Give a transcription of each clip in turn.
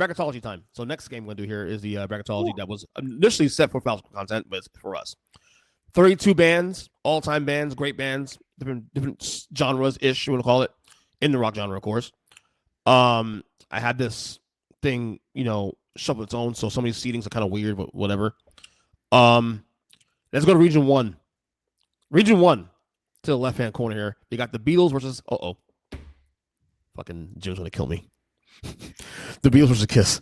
bracketology time. So next game we're gonna do here is the bracketology Ooh. that was initially set for Falcon content, but it's for us. 32 bands, all-time bands, great bands, different genres ish, you want to call it, in the rock genre, of course. I had this thing, shuffle its own, so some of these seatings are kind of weird, but whatever. Let's go to region 1. Region 1 to the left-hand corner here. You got the Beatles versus fucking Jim's gonna kill me. The Beatles versus Kiss.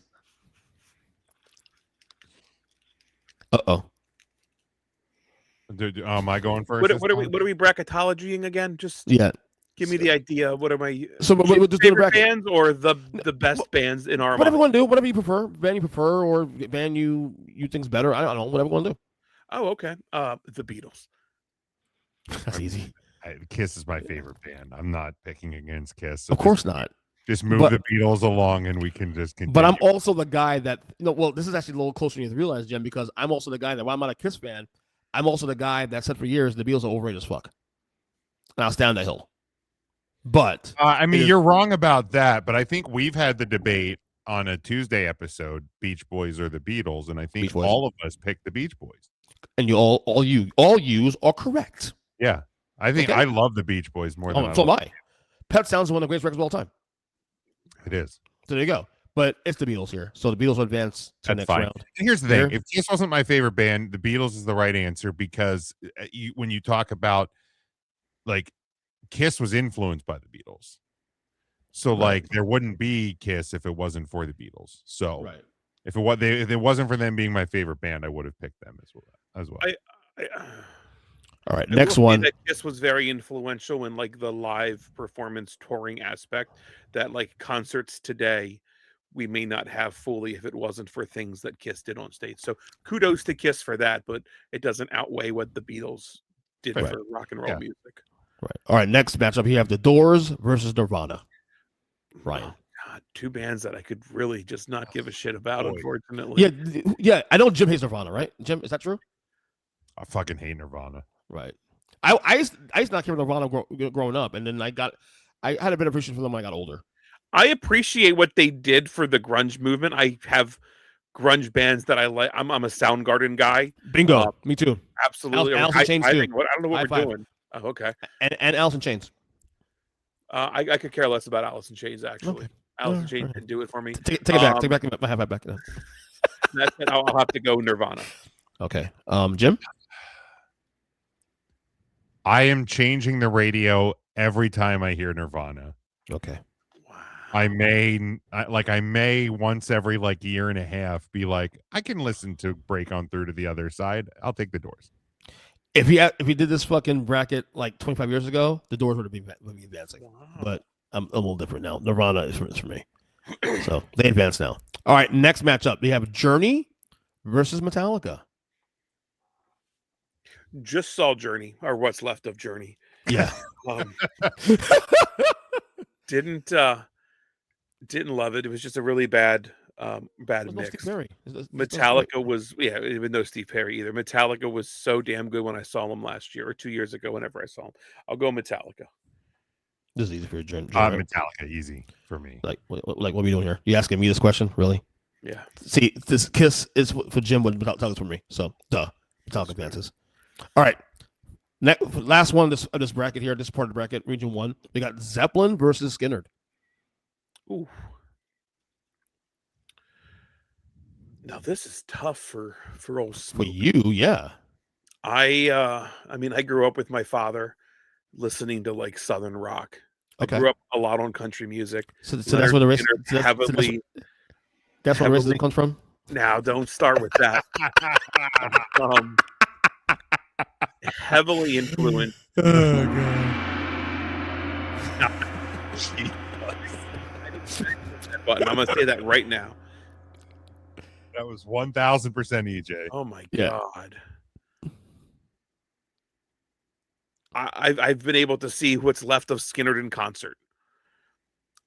Am I going first? What are we bracketologying again? Just give me the idea. What am I? So we're just doing a bracket. Bands or the best bands in our whatever you want to do, whatever you prefer, band you prefer, or band you think's better. I don't know, whatever you want to do. Oh, okay. The Beatles. That's easy. Kiss is my favorite band. I'm not picking against Kiss. So of course not. Just move the Beatles along, and we can just continue. But I'm also the guy that this is actually a little closer than you realize, Jim, because I'm also the guy that while I'm not a Kiss fan, I'm also the guy that said for years the Beatles are overrated as fuck. And I'll stand that hill. But you're wrong about that. But I think we've had the debate on a Tuesday episode, Beach Boys or the Beatles, and I think all of us picked the Beach Boys. And you all yous are correct. Yeah, I think I love the Beach Boys more than so am I. Pet Sounds is one of the greatest records of all time. It is. So there you go. But it's the Beatles here. So the Beatles will advance to the next round. And here's the thing. If Kiss wasn't my favorite band, the Beatles is the right answer because when you talk about, like, Kiss was influenced by the Beatles. So, there wouldn't be Kiss if it wasn't for the Beatles. So, if it wasn't for them being my favorite band, I would have picked them as well. All right, next one. Kiss was very influential in like the live performance touring aspect that like concerts today we may not have fully if it wasn't for things that Kiss did on stage. So kudos to Kiss for that, but it doesn't outweigh what the Beatles did for rock and roll music. Right. All right, next matchup here, you have the Doors versus Nirvana. Ryan. Oh, God, two bands that I could really just not give a shit about, unfortunately. Yeah. I know Jim hates Nirvana, right? Jim, is that true? I fucking hate Nirvana. Right. I used to not care about Nirvana growing up, and then I had a bit of appreciation for them when I got older. I appreciate what they did for the grunge movement. I have grunge bands that I like. I'm a Soundgarden guy. Bingo. Me too. Absolutely. Alice in Chains too. I don't know what we're doing. Oh, okay. And Alice in Chains. I could care less about Alice in Chains, actually. Okay. Alice in Chains didn't do it for me. Take it back. Take it back. I have that back. That's it. I'll have to go Nirvana. Okay. Jim? I am changing the radio every time I hear Nirvana. Okay. Wow. I may once every year and a half be like, I can listen to Break On Through to the Other Side. I'll take the Doors. If he did this fucking bracket like 25 years ago, the Doors would be advancing. Wow. But I'm a little different now. Nirvana is for me. So they advance now. All right, next matchup. We have Journey versus Metallica. Just saw Journey, or what's left of Journey. Yeah. Didn't love it. It was just a really bad mix. No Steve Perry. Metallica was even though Steve Perry either. Metallica was so damn good when I saw them last year or 2 years ago. Whenever I saw them, I'll go Metallica. This is easy for your Journey. Metallica, easy for me. What are we doing here? You asking me this question, really? Yeah. See, this Kiss is for Jim, but Metallica's for me. So, Metallica advances. All right. Last one of this bracket here, this part of the bracket, Region 1. We got Zeppelin versus Skynyrd. Ooh. Now this is tough for old Smoop. For you, yeah. I grew up with my father listening to like Southern rock. Okay. I grew up a lot on country music. So that's where the race. That's where racism comes from. Now, don't start with that. Heavily influenced. Oh god. But I'm gonna say that right now. That was 1000% EJ. Oh my god. I've been able to see what's left of Skynyrd in concert.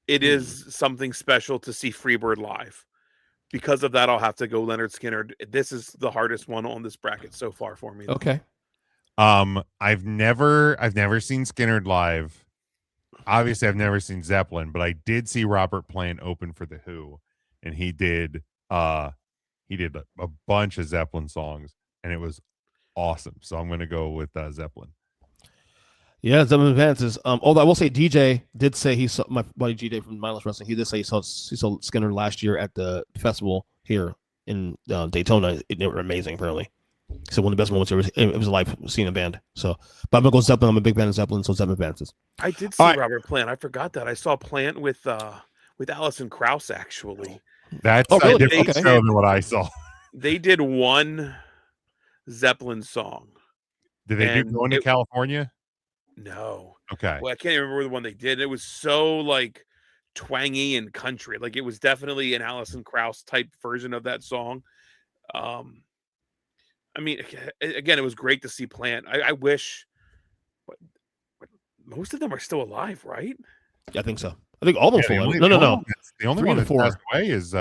It is something special to see Freebird live. Because of that, I'll have to go Leonard Skynyrd. This is the hardest one on this bracket so far for me. Okay. I've never seen Skynyrd live. Obviously, I've never seen Zeppelin, but I did see Robert Plant open for The Who. and he did a bunch of Zeppelin songs, and it was awesome. So I'm gonna go with Zeppelin. Yeah, Zeppelin advances. Although I will say DJ did say he saw my buddy GJ from Mindless Wrestling. He did say he saw Skinner last year at the festival here in Daytona. They were amazing, apparently. He said one of the best moments ever. It was live seeing a band. So, but I'm gonna go Zeppelin. I'm a big fan of Zeppelin, so Zeppelin advances. I did see All right. Robert Plant. I forgot that. I saw Plant with Alison Krauss actually. That's really? a different Okay. show than what I saw. They did one Zeppelin song. Did they do And Going to California? No. Okay. Well, I can't remember the one they did. It was so like twangy and country. Like it was definitely an Alison Krauss type version of that song. I mean, again, it was great to see Plant. I wish, but most of them are still alive, right? Yeah, I think so. I think all of them Yeah, full. the No. only 3 one to that's 4. passed away is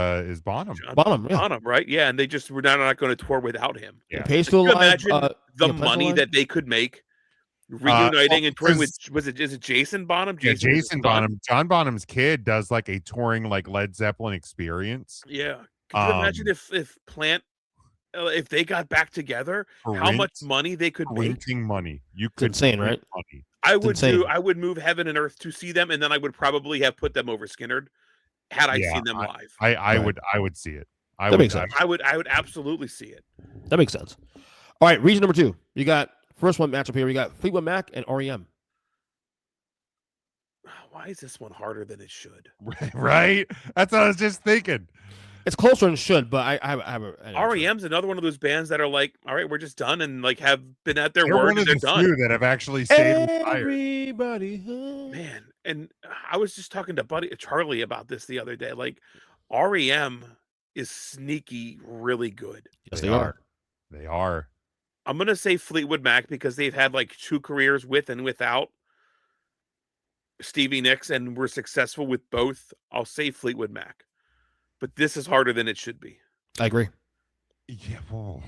Bonham. Bonham, yeah. Bonham, right? Yeah, and they just were not going to tour without him. Yeah. Page still Can you alive. imagine the money that they could make reuniting and touring with? Is it Jason Bonham? Yeah, Jason Bonham. John Bonham's kid does like a touring like Led Zeppelin experience. Yeah. Can you imagine if Plant, if they got back together, how much money they could make? Money. You could insane, right? Money. I would move heaven and earth to see them, and then I would probably have put them over Skinnerd had I seen them live. I would see it. That makes sense. I would absolutely see it. That makes sense. All right, region number 2. You got first one matchup here. We got Fleetwood Mac and REM. Why is this one harder than it should? Right? That's what I was just thinking. It's closer than it should, but I have a REM's another one of those bands that are like, all right, we're just done, and like have been at their They're word one and of they're the done. few that have actually stayed retired. Everybody, Man, and I was just talking to Charlie about this the other day. Like, REM is sneaky, really good. Yes, they are. They are. I'm gonna say Fleetwood Mac because they've had like 2 careers with and without Stevie Nicks, and were successful with both. I'll say Fleetwood Mac, but this is harder than it should be. I agree. Yeah. Whoa.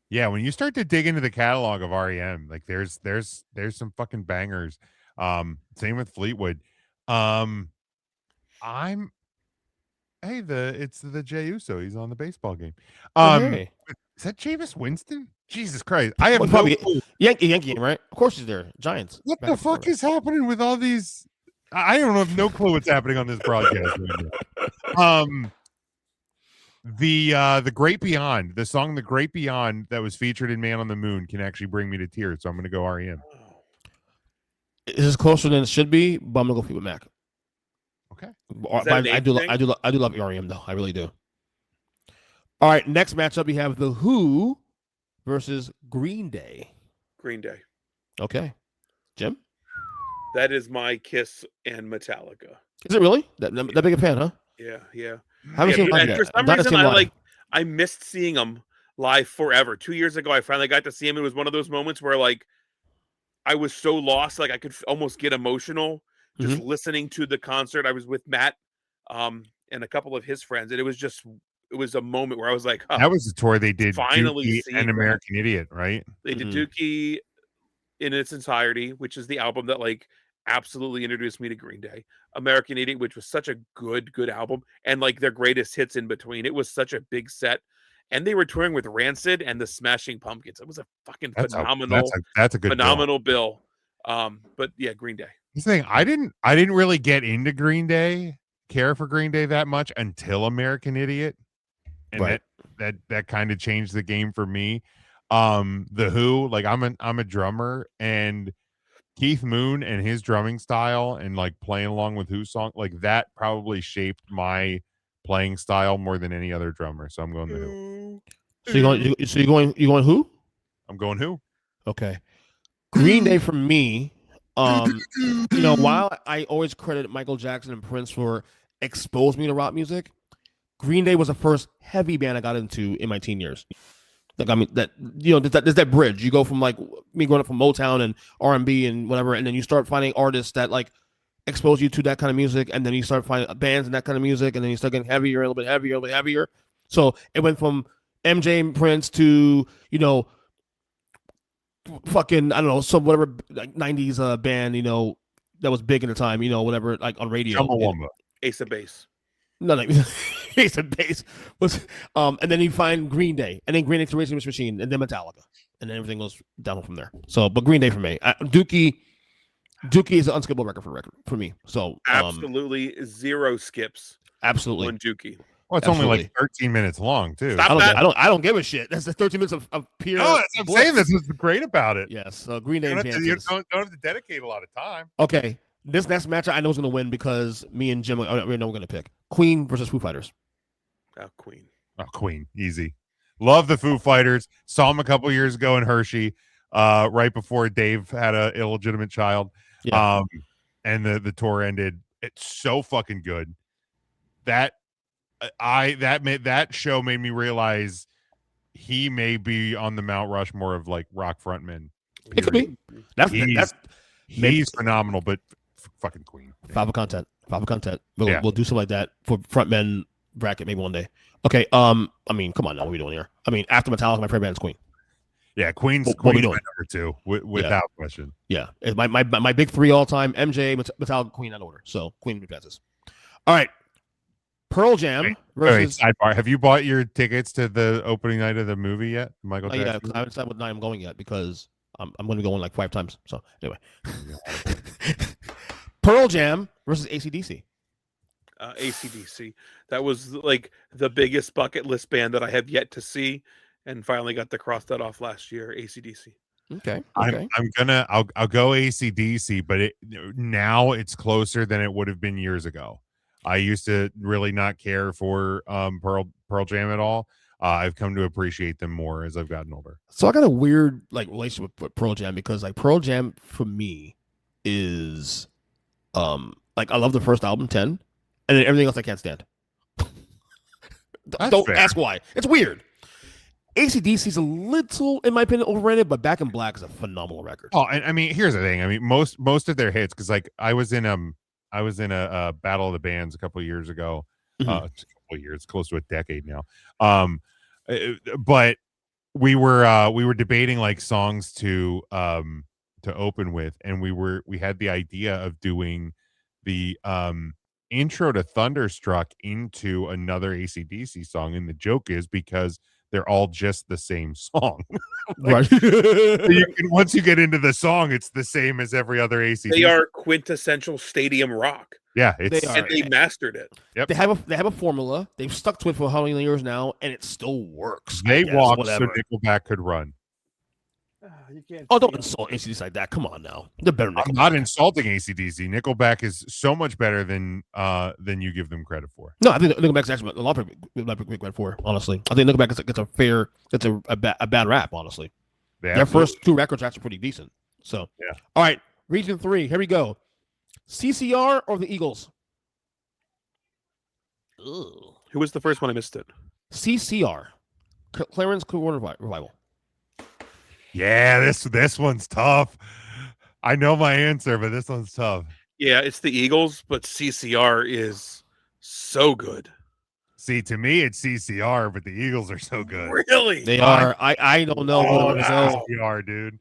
Yeah. When you start to dig into the catalog of REM, like there's some fucking bangers. Same with Fleetwood. It's the Jey Uso. He's on the baseball game. Hey. Is that Jameis Winston? Jesus Christ! I have probably no clue. Yankee game, right? Of course he's there. Giants. What the fuck is happening with all these? I don't have no clue what's happening on this broadcast right now. The Great Beyond, the song "The Great Beyond" that was featured in "Man on the Moon" can actually bring me to tears. So I'm going to go REM. This is closer than it should be, but I'm gonna go Fleetwood Mac. Okay. I do love REM though. I really do. All right, next matchup we have The Who versus Green Day. Green Day. Okay, Jim. That is my Kiss and Metallica. Is it really that big a fan, huh? Yeah. Haven't seen live yet. For some reason, I missed seeing them live forever. 2 years ago, I finally got to see him. It was one of those moments where like I was so lost, like I could almost get emotional just listening to the concert. I was with Matt and a couple of his friends, and it was a moment where I was like, that was the tour they did finally Dookie and American Idiot, right? They did Dookie in its entirety, which is the album that like absolutely introduced me to Green Day. American Idiot, which was such a good album, and like their greatest hits in between. It was such a big set, and they were touring with Rancid and the Smashing Pumpkins. It was a fucking phenomenal bill. But yeah, Green Day. This thing, I didn't really get into Green Day, care for Green Day that much until American Idiot, and that kind of changed the game for me. The Who, like I'm a drummer, and Keith Moon and his drumming style and like playing along with Who song, like that probably shaped my playing style more than any other drummer. So I'm going The Who. So you going Who? I'm going Who. Okay. Green Day for me. While I always credit Michael Jackson and Prince for exposed me to rock music, Green Day was the first heavy band I got into in my teen years. Like, I mean, there's that bridge. You go from like me growing up from Motown and R&B and whatever, and then you start finding artists that like expose you to that kind of music, and then you start finding bands and that kind of music, and then you start getting heavier, a little bit heavier, a little bit heavier. So it went from MJ and Prince to, fucking, I don't know, some whatever like 90s band, that was big at the time, whatever, like on radio. Chumbawamba. Ace of Base. No, Ace of Base was, and then you find Green Day, and then Green Day to Rage Against the Machine, and then Metallica, and then everything goes downhill from there. So, but Green Day for me, Dookie is an unskippable record for me. So, absolutely zero skips absolutely on Dookie. Well, it's only like 13 minutes long too. Stop I don't give a shit. That's the 13 minutes of pure. No, I'm saying that's what's great about it. Yes, Green Day. You Jansen's. don't have to dedicate a lot of time. Okay, this next match I know is going to win because me and Jim we know we're going to pick Queen versus Foo Fighters. Queen. Oh, Queen, easy. Love the Foo Fighters. Saw them a couple years ago in Hershey, right before Dave had an illegitimate child. Yeah. And the tour ended. It's so fucking good. That show made me realize he may be on the Mount Rushmore of like rock frontmen. It could be. He's phenomenal, but fucking Queen. Five of content. We'll do something like that for frontmen bracket maybe one day. Okay. I mean, come on now, what are we doing here? I mean, after Metallica, my favorite band is Queen. Yeah, Queen's what we doing? Number two, without question. Yeah, it's my big three all time: MJ, Metallica, Queen, in order. So Queen advances. All right. Pearl Jam versus. Wait, sidebar. Have you bought your tickets to the opening night of the movie yet, Michael Jackson? Yeah, because I haven't decided what night I'm going yet because I'm going to be going like 5 times. So anyway, Pearl Jam versus AC/DC. AC/DC. That was like the biggest bucket list band that I have yet to see, and finally got to cross that off last year. AC/DC. Okay. I'll go AC/DC, but now it's closer than it would have been years ago. I used to really not care for Pearl Jam at all. I've come to appreciate them more as I've gotten older. So I got a weird like relationship with Pearl Jam because like Pearl Jam for me is like I love the first album 10, and then everything else I can't stand. Don't ask why. It's weird. AC/DC is a little, in my opinion, overrated, but Back in Black is a phenomenal record. Oh, and I mean, here's the thing. I mean, most of their hits, because like I was in a Battle of the Bands a couple of years ago. It's a couple of years, close to a decade now. But we were debating like songs to open with, and we had the idea of doing the intro to Thunderstruck into another AC/DC song, and the joke is because they're all just the same song. Right. Once you get into the song, it's the same as every other AC/DC. They are quintessential stadium rock. Yeah, and they mastered it. Yep. They have a formula. They've stuck to it for how many years now, and it still works. They walk so Nickelback could run. You can't. Oh, don't insult AC/DC like that. Come on now. They're better than I'm not insulting AC/DC. Nickelback is so much better than you give them credit for. No, I think Nickelback's actually a lot of people credit for. Honestly, I think Nickelback gets a bad rap. Honestly, their first 2 records are actually pretty decent. So yeah. All right, Region 3. Here we go. CCR or the Eagles? Ugh. Who was the first one? I missed it. CCR, Clarence Clearwater Revival. Yeah, this one's tough. I know my answer, but this one's tough. Yeah, it's the Eagles, but CCR is so good. See, to me, it's CCR, but the Eagles are so good. Really? They are. I don't know. CCR, dude.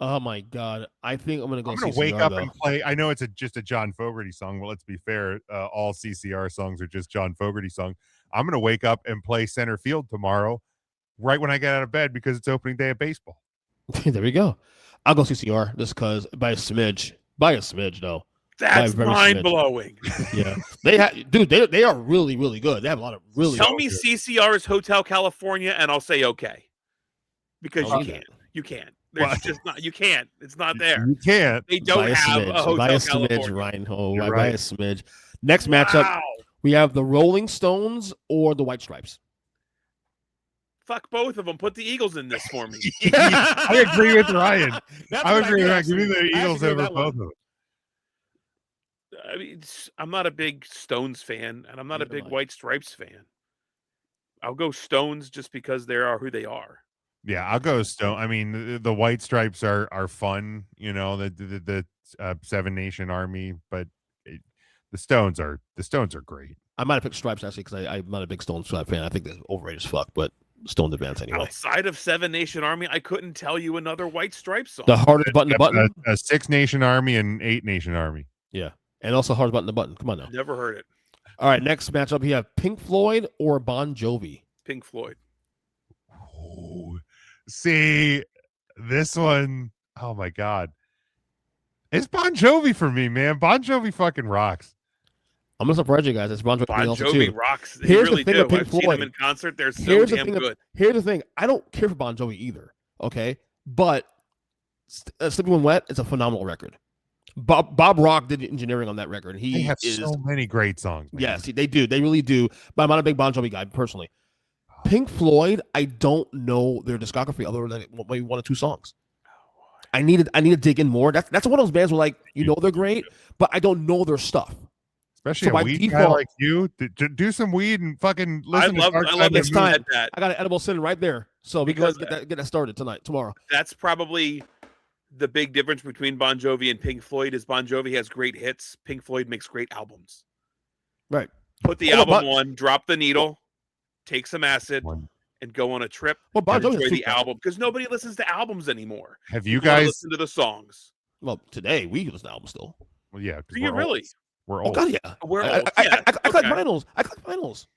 Oh my god! I think I'm gonna go. I'm gonna wake up and play. I know it's just a John Fogerty song, but let's be fair. All CCR songs are just John Fogerty songs. I'm gonna wake up and play center field tomorrow, right when I get out of bed because it's opening day of baseball. There we go. I'll go CCR just because by a smidge. By a smidge, though. That's mind blowing. Yeah, they are really, really good. They have a lot of really. Tell me CCR is Hotel California, and I'll say okay, because you can't. You can't. There's just not. You can't. It's not there. You can't. They don't have a Hotel by a California. Smidge, Reinhold. By a smidge. Next matchup, we have the Rolling Stones or the White Stripes. Fuck both of them. Put the Eagles in this for me. I agree with Ryan. I agree with Ryan. Give me the Eagles over both of them. I mean, I'm not a big Stones fan, and I'm not a big White Stripes fan. I'll go Stones just because they are who they are. Yeah, I'll go Stone. I mean, the White Stripes are fun, you know, the Seven Nation Army, but the Stones are great. I might have picked Stripes actually because I'm not a big Stones fan. I think they're overrated as fuck, but Stones advance anyway. Outside of Seven Nation Army, I couldn't tell you another White Stripes song. The hardest button to button. A 6 Nation Army and 8 Nation Army. Yeah, and also hardest button to button. Come on now. Never heard it. All right, next matchup, you have Pink Floyd or Bon Jovi. Pink Floyd. Oh, see, this one, oh my God. It's Bon Jovi for me, man. Bon Jovi fucking rocks. I'm gonna surprise you guys. It's Bon Jovi Bon also Jovi too. rocks. They Here's the really thing do. with Pink I've seen them Floyd. in concert. They're so Here's the damn thing. good. Here's the thing. I don't care for Bon Jovi either. Okay, but Sleeping When Wet is a phenomenal record. Bob Rock did the engineering on that record. They He have is so many great songs. Man. yes, they do. They really do. But I'm not a big Bon Jovi guy personally. Pink Floyd, I don't know their discography other than maybe one or two songs. I need to dig in more. That's one of those bands where like they're great, but I don't know their stuff. Especially So a by weed guy default- like you. Do some weed and fucking listen to Dark I Side love of the Next Moon. time, that. I got an edible sitting right there, so we can Because, get that started tomorrow. That's probably the big difference between Bon Jovi and Pink Floyd is Bon Jovi has great hits. Pink Floyd makes great albums. Right. Put the album on, drop the needle, take some acid, and go on a trip. Well, Bon and Jovi enjoy has the two- album because nobody listens to albums anymore. Have you People wanna guys? listen to the songs? Well, today we listen to albums still. Well, yeah. 'cause Do you we're really? Old. We're Oh old. God, yeah. We're I old. collect Okay. vinyls. I collect vinyls.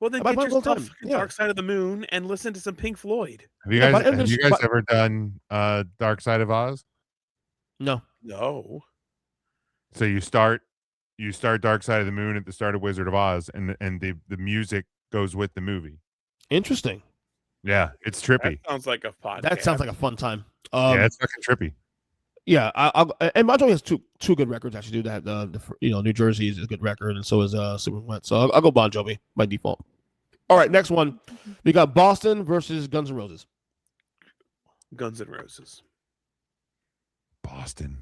Well, then I buy get mine all the yourself time. fucking Yeah. Dark Side of the Moon and listen to some Pink Floyd. Have you Yeah, guys? but Have you there's- guys ever done Dark Side of Oz? No. No. So you start Dark Side of the Moon at the start of Wizard of Oz, and the music goes with the movie. Interesting. Yeah, it's That trippy. sounds like a podcast. That sounds like a fun time. Yeah, it's fucking trippy. Yeah, and Bon Jovi has two good records actually. Do that New Jersey is a good record, and so is Super Wet. So I'll go Bon Jovi by default. All right, next one, we got Boston versus Guns N' Roses. Guns N' Roses. Boston.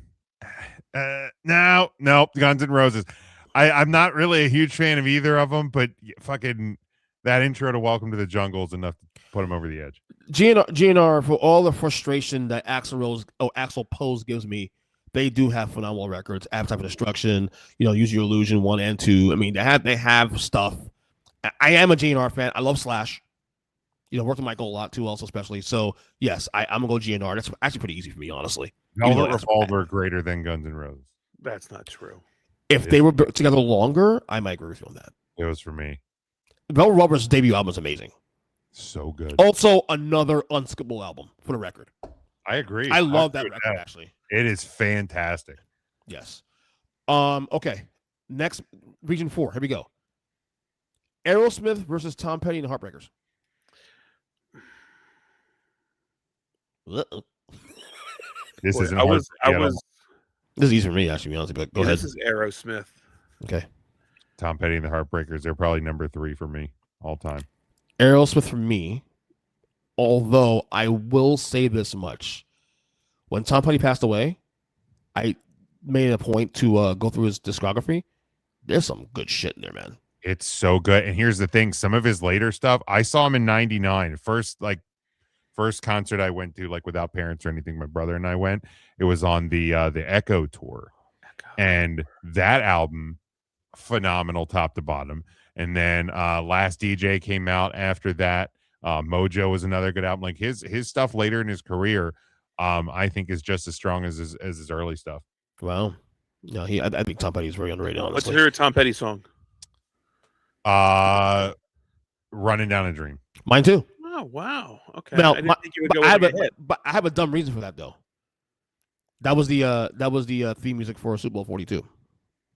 No, Guns N' Roses. I'm not really a huge fan of either of them, but fucking that intro to Welcome to the Jungle is enough to put them over the edge. GNR, for all the frustration that Axl Pose gives me, they do have phenomenal records. Appetite for Destruction, Use Your Illusion 1 and 2. I mean, they have stuff. I am a GNR fan. I love Slash. Worked with Michael a lot too, also especially. So yes, I'm gonna go GNR. That's actually pretty easy for me, honestly. Velvet Revolver greater than Guns N' Roses. That's not true. If they were together longer, I might agree with you on that. It was for me. Velvet Revolver's debut album is amazing. So good. Also, another unskippable album for the record. I agree. I love that record, actually. It is fantastic. Yes. Okay. Next, Region 4. Here we go. Aerosmith versus Tom Petty and the Heartbreakers. This isn't. I was. This is easy for me, actually, to be honest. But go ahead. This is Aerosmith. Okay. Tom Petty and the Heartbreakers. They're probably number 3 for me all time. Aerosmith for me. Although I will say this much: when Tom Petty passed away, I made it a point to go through his discography. There's some good shit in there, man. It's so good. And here's the thing: some of his later stuff, I saw him in '99. First concert I went to, like without parents or anything. My brother and I went. It was on the Echo tour, and that album, phenomenal top to bottom. And then Last DJ came out after that. Mojo was another good album. Like his stuff later in his career, I think is just as strong as his early stuff. Wow. No, I think Tom Petty is very underrated. Honestly. What's your favorite Tom Petty song? Running Down a Dream. Mine too. Oh wow. Okay. Now, I didn't think you would go but with a hit. but I have a dumb reason for that though. That was the theme music for Super Bowl 42.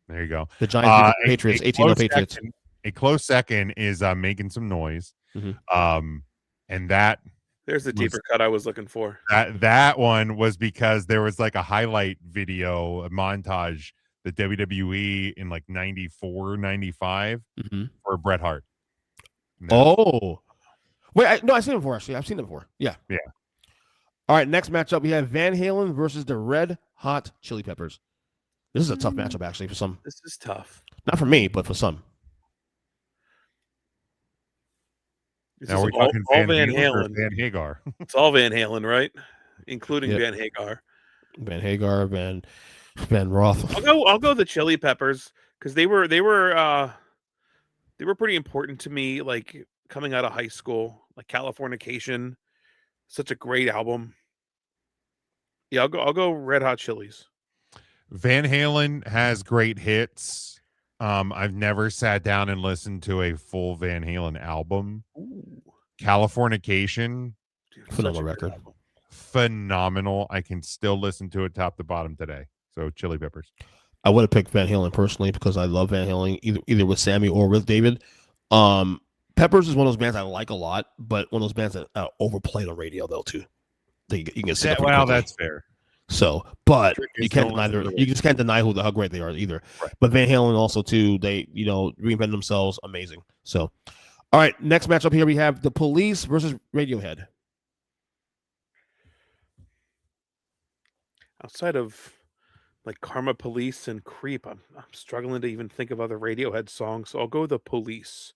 There you go. The Giants beat the Patriots, 18-0 Patriots. A close second is Making Some Noise. Mm-hmm. And that There's the deeper cut I was looking for. That one was because there was like a highlight video, a montage, the WWE in like 94, 95 for Bret Hart. Oh. Wait, I've seen it before, actually. I've seen it before. Yeah. Yeah. All right, next matchup, we have Van Halen versus the Red Hot Chili Peppers. This is a tough matchup, actually, for some. This is tough. Not for me, but for some. Now we're talking Van Halen. Van Hagar. It's all Van Halen, right? Including Van Hagar. Van Hagar, Van Roth. I'll go the Chili Peppers because they were pretty important to me, like coming out of high school, like Californication, such a great album. Yeah, I'll go Red Hot Chilies. Van Halen has great hits. I've never sat down and listened to a full Van Halen album. Ooh, Californication, dude, Phenomenal such a good record. album. phenomenal. I can still listen to it top to bottom today. So Chili Peppers. I would have picked Van Halen personally because I love Van Halen either with Sammy or with David. Peppers is one of those bands I like a lot, but one of those bands that overplayed on radio though too. You can see that pretty quickly. That's fair. So, but you Don't can't listen to either. the You just can't deny how great they are either. Right. But Van Halen also too. They reinvent themselves, amazing. So, all right, next matchup here we have The Police versus Radiohead. Outside of like Karma Police and Creep, I'm struggling to even think of other Radiohead songs. So I'll go The Police.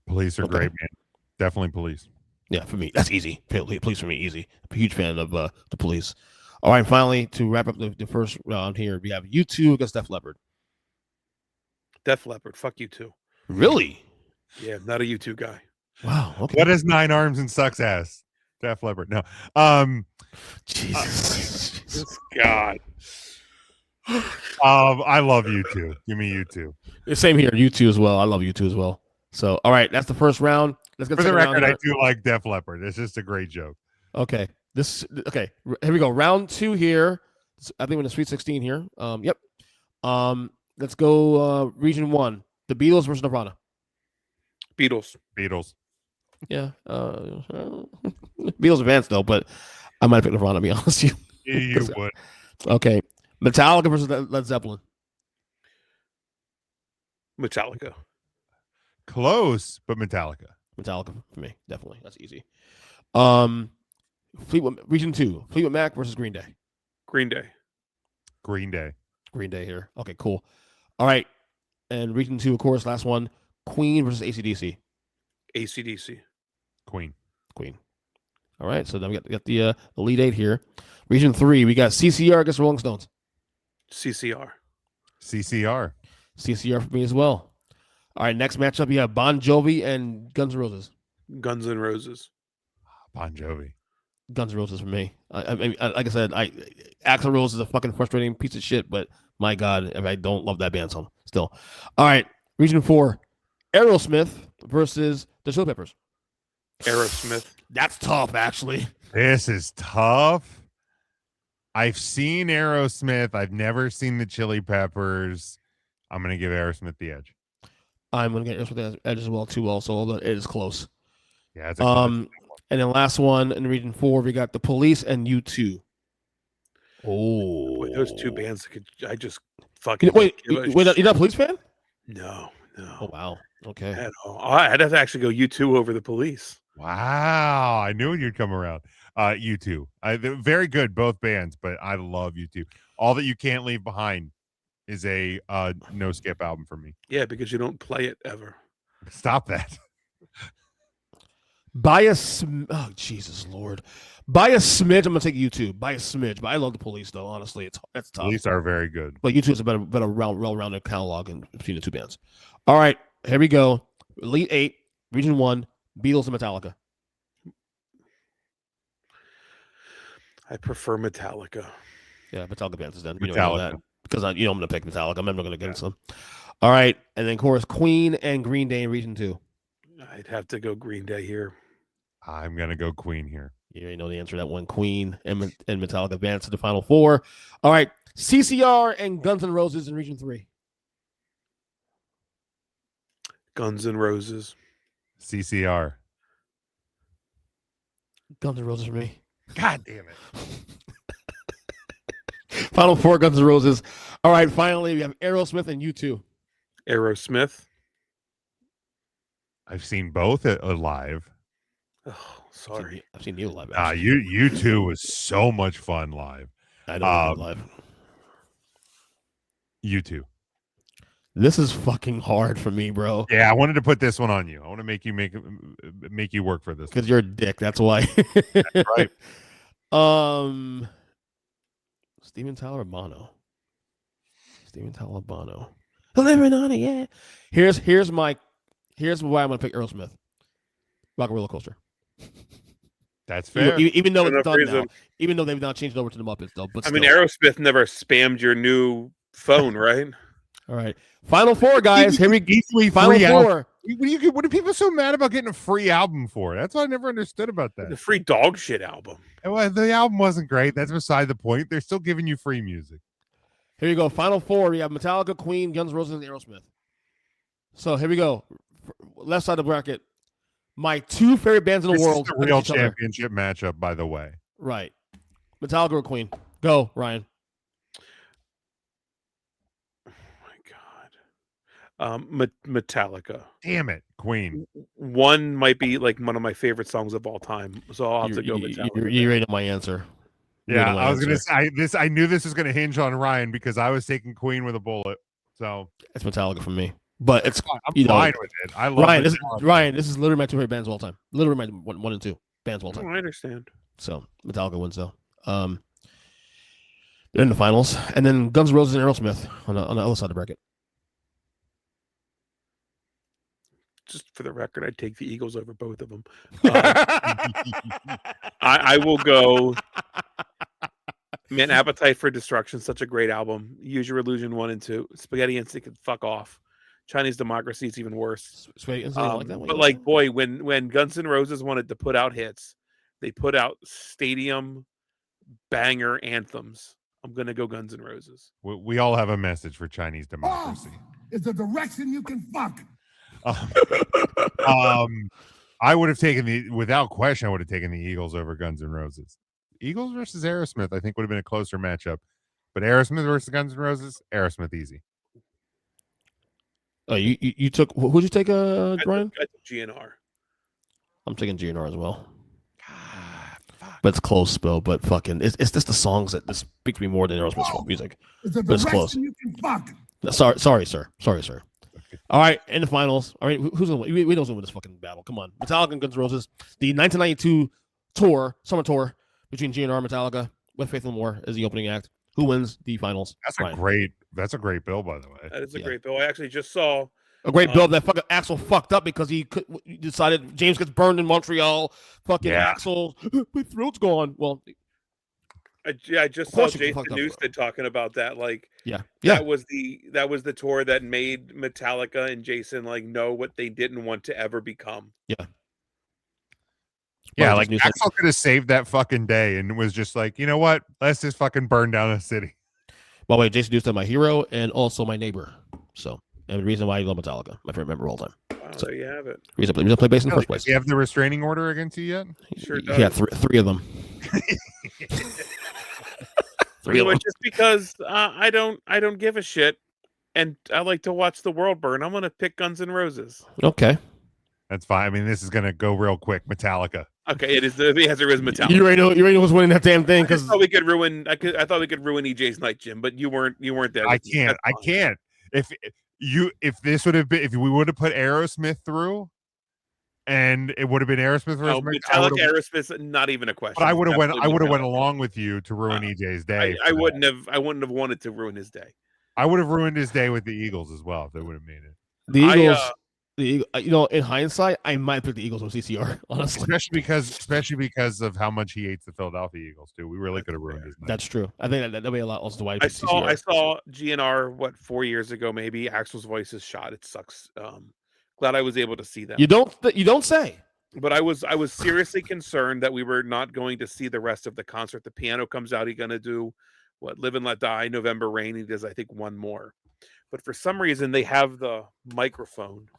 Police are Okay. great, man. Definitely Police. Yeah, for me, that's easy. Police for me, easy. I'm a huge fan of The Police. All right, finally, to wrap up the first round here, we have U2 against Def Leppard. Def Leppard, fuck you too. Really? Yeah, not a U2 guy. Wow. Okay. What is 9 Arms and Sucks Ass? Def Leppard. No. Jesus. God. I love U2. Give me U2. Same here. U2 as well. I love U2 as well. So, all right, that's the first round. Let's get For the second round record, I here. do like Def Leppard. It's just a great joke. Okay. Here we go. Round 2 here. I think we're in the Sweet 16 here. Yep. Let's go region 1. The Beatles versus Nirvana. Beatles. Yeah. Beatles advanced though, but I might pick Nirvana to be honest with you. You would. Okay. Metallica versus Led Zeppelin. Metallica. Close, but Metallica. Metallica for me, definitely. That's easy. Region 2. Fleetwood Mac versus Green Day. Green Day. Green Day. Green Day here. Okay, cool. All right. And region 2, of course, last one. Queen versus AC/DC. AC/DC. Queen. All right. So then we got the Elite 8 here. Region 3, we got CCR against Rolling Stones. CCR. CCR for me as well. All right. Next matchup, you have Bon Jovi and Guns N' Roses. Guns N' Roses. Bon Jovi. Guns N' Roses for me. I mean, like I said, Axl Rose is a fucking frustrating piece of shit, but my God, I don't love that band song still. All right, region 4, Aerosmith versus the Chili Peppers. Aerosmith. That's tough, actually. This is tough. I've seen Aerosmith. I've never seen the Chili Peppers. I'm going to give Aerosmith the edge. I'm going to get Aerosmith the edge as well, too, also, although it is close. Yeah, it's a close. And then last one in region 4, we got the Police and U2. Oh, Boy, those two bands I just fucking Wait, give a you're not a Police fan? No. Oh wow. Okay. At all. I'd have to actually go U2 over the Police. Wow. I knew you'd come around. U2. They're very good, both bands, but I love U2. All That You Can't Leave Behind is a no skip album for me. Yeah, because you don't play it ever. Stop that. Oh Jesus Lord. By a smidge, I'm gonna take U2. By a smidge, but I love the Police though. Honestly, it's tough. Police are very good. But U2 is a better well-rounded catalog between the two bands. All right, here we go. Elite 8, Region 1, Beatles and Metallica. I prefer Metallica. Yeah, Metallica bands is then. Metallica. You know that because I'm gonna pick Metallica. I'm never gonna get some. All right, and then of course Queen and Green Day in Region 2. I'd have to go Green Day here. I'm gonna go Queen here. You already know the answer to that one. Queen and Metallica advance to the final 4. All right, CCR and Guns N' Roses in Region 3. Guns N' Roses. CCR. Guns N' Roses for me. God damn it. Final 4, Guns N' Roses. All right, finally, we have Aerosmith and U2. Aerosmith. I've seen both live. Oh, sorry. I've seen you live. U2 was so much fun live. I know live. U2. This is fucking hard for me, bro. Yeah, I wanted to put this one on you. I want to make you work for this. Because you're a dick. That's why. That's right. Steven Tyler Bono. Living on it, yeah. Here's why I'm gonna pick Aerosmith. Rock and Roller Coaster. That's fair. Even though it's done reason. now. Even though they've not changed it over to the Muppets, though. But I mean, still. Aerosmith never spammed your new phone, right? All right. Final four, guys. Here we go. Easily Final free album. four. What are people so mad about getting a free album for? That's what I never understood about The that. free dog shit album. Well, the album wasn't great. That's beside the point. They're still giving you free music. Here you go. Final four. We have Metallica, Queen, Guns N' Roses, and Aerosmith. So here we go. Left side of the bracket. My two favorite bands in the world. This is the real championship matchup, by the way. Right. Metallica or Queen? Go, Ryan. Metallica. Damn it, Queen. One might be like one of my favorite songs of all time, so I'll have to go Metallica. You already know my answer. Yeah, I was gonna say I knew this was gonna hinge on Ryan because I was taking Queen with a bullet. So it's Metallica for me, but it's I'm fine with it. I love Ryan. This is literally my two favorite bands of all time. Literally my one and two bands of all time. I understand. So Metallica wins though. They're in the finals, and then Guns N' Roses and Aerosmith on the other side of the bracket. Just for the record, I'd take the Eagles over both of them. I will go. Man, Appetite for Destruction, such a great album. Use Your Illusion 1 and 2. Spaghetti Instinct can fuck off. Chinese Democracy is even worse. But like, boy, when Guns N' Roses wanted to put out hits, they put out stadium banger anthems. I'm gonna go Guns N' Roses. We all have a message for Chinese Democracy. It's a direction you can fuck. I would have taken without question, I would have taken the Eagles over Guns N' Roses. Eagles versus Aerosmith, I think, would have been a closer matchup. But Aerosmith versus Guns N' Roses, Aerosmith easy. Oh, you took who'd you take, Brian? I took GNR. I'm taking GNR as well. But it's close, Bill. But fucking, it's just the songs that speak to me more than Aerosmith's music. But it's close. You can fuck. Sorry, sir. All right, in the finals. All right, who's gonna win? We know who's gonna win this fucking battle. Come on, Metallica and Guns N' Roses. The 1992 summer tour between GNR and Metallica with Faith No More as the opening act. Who wins the finals? That's a great bill, by the way. That is a great bill. I actually just saw a great bill that fucking Axel fucked up because he decided James gets burned in Montreal. Fucking Axel, my throat's gone. Well, I just saw Jason Newsted talking about that. Like, that was the tour that made Metallica and Jason like know what they didn't want to ever become. Yeah, like Axel could have saved that fucking day and was just like, you know what? Let's just fucking burn down a city. By the way, Jason Newsted, my hero and also my neighbor. So, and the reason why I love Metallica, my favorite member of all time. Wow, so there you have it. Reason to play bass in the first place. Do you have the restraining order against you yet? Sure does. Yeah, three of them. Just because I don't give a shit, and I like to watch the world burn. I'm gonna pick Guns N' Roses. Okay, that's fine. I mean, this is gonna go real quick. Metallica. Okay, it is. The answer is Metallica. You already know who's winning that damn thing because I thought we could ruin EJ's night, Jim, but you weren't there. I can't. If we would have put Aerosmith through. And it would have been Aerosmith versus Metallica. Aerosmith, not even a question. But I would have went along with you to ruin EJ's day. I wouldn't have wanted to ruin his day. I would have ruined his day with the Eagles as well if they would have made it. The Eagles, in hindsight, I might pick the Eagles over CCR, honestly. Especially because of how much he hates the Philadelphia Eagles too. We really could have ruined his night. That's true. I think that'd be a lot also to why I saw GNR 4 years ago, maybe. Axel's voice is shot. It sucks. Glad I was able to see them. You don't say. But I was seriously concerned that we were not going to see the rest of the concert. The piano comes out. He's gonna do Live and Let Die, November Rain. He does, I think, one more. But for some reason, they have the microphone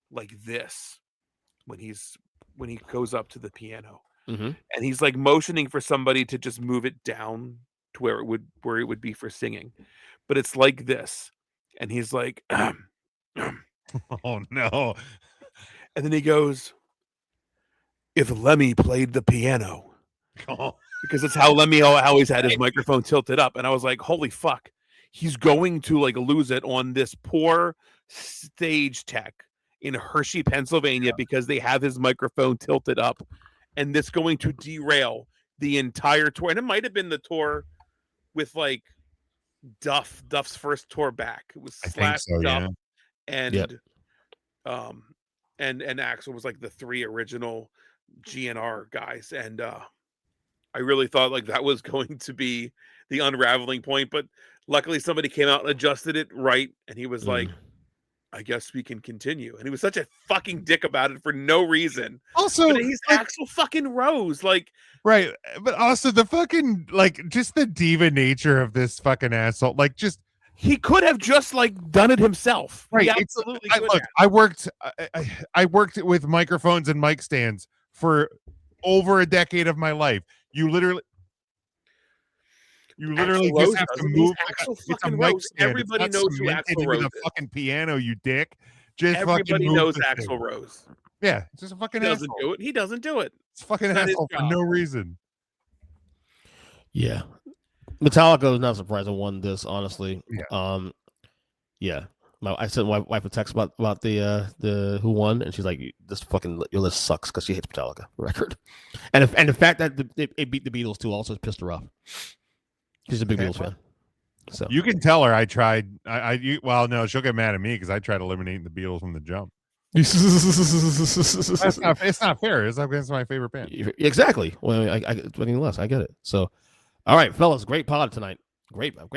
like this when he goes up to the piano, and he's like motioning for somebody to just move it down to where it would be for singing, but it's like this, and he's like. Oh no. And then he goes, if Lemmy played the piano. Because it's how Lemmy always had his microphone tilted up. And I was like, holy fuck. He's going to like lose it on this poor stage tech in Hershey, Pennsylvania, because they have his microphone tilted up. And this going to derail the entire tour. And it might have been the tour with like Duff's first tour back. It was Slash, Duff. Yeah. And Axel was like the three original GNR guys, and I really thought like that was going to be the unraveling point. But Luckily, somebody came out and adjusted it right, and he was like, Mm. I guess we can continue. And he was such a fucking dick about it for no reason. Also, But he's like, Axl fucking Rose. Like, right, but also the fucking like just the diva nature of this fucking asshole. Like, just he could have just like done it himself. right. He It's, absolutely I, could look, have. I worked with microphones and mic stands for over a decade of my life. You literally Axl just Rose have to doesn't. move. He's Axl It's a fucking mic Rose. stand. Everybody It's not knows who cemented Axl into Rose the is. fucking piano, you dick. Just Everybody fucking move knows the Axl thing. Rose. Yeah, it's just a fucking He doesn't asshole. do it. He doesn't do it. It's a fucking It's not his asshole for job. no reason. Yeah, Metallica is not surprised I won this. Honestly, Yeah. Yeah. I sent my wife a text about the who won, and she's like, "This fucking your list sucks," because she hates Metallica record, and the fact that it beat the Beatles too also pissed her off. She's a big Beatles fan, so You can tell her I tried. Well, no, she'll get mad at me because I tried eliminating the Beatles from the jump. It's not fair. It's against my favorite band. Exactly. Well, I less. I get it. So, all right, fellas, great pod tonight. Great time.